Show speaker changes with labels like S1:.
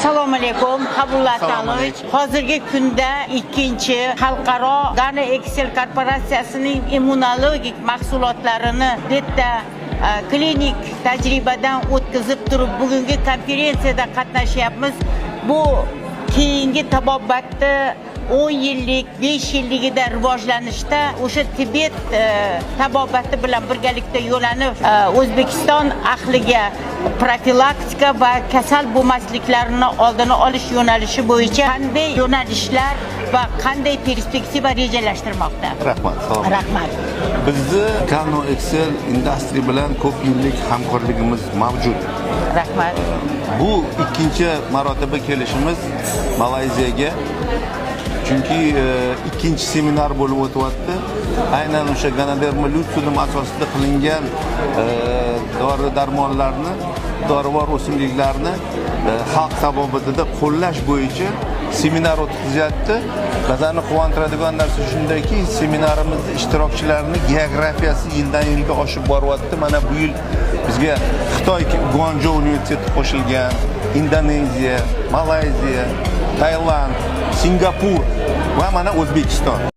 S1: Assalomu alaykum, Qabullatanovic. Hozirgi kunda ikkinchi xalqaro Dana Excel korporatsiyasining immunologik mahsulotlarini bitta klinik tajribadan o'tkazib turib bugungi konferensiyada qatnashyapmiz. Bu keyingi tabobatda 10 yillik, 5 yilligida rivojlanishda o'sha Tibet tabobati bilan birgalikda yo'lanib O'zbekiston ahliga profilaktika va kasal bo'lmasliklarini oldini olish yo'nalishi bo'yicha qanday yo'nalishlar va qanday perspektiva rejalashtirmoqda?
S2: Rahmat.
S1: Rahmat.
S2: Bizni Dana Excel Industry bilan ko'p yillik hamkorligimiz mavjud.
S1: Rahmat.
S2: Bu ikkinchi marotaba kelishimiz Malayziyaga. Chunki ikkinchi seminar bo'lib o'tyapti. Aynan o'sha Ganoderma luteum asosida qilingan dori-darmonlarni, dorivor o'simliklarni xalq tabobatida qo'llash bo'yicha seminar o'tkazyapti. Bizani quvontiradigan narsa shundaki, seminarimizda ishtirokchilarning geografiyasi yildan yilga oshib boryapti. Mana bu yil bizga Xitoy Guangzhou universiteti qo'shilgan, Indoneziya, Malayziya, Tailand, Singapur va mana O'zbekiston.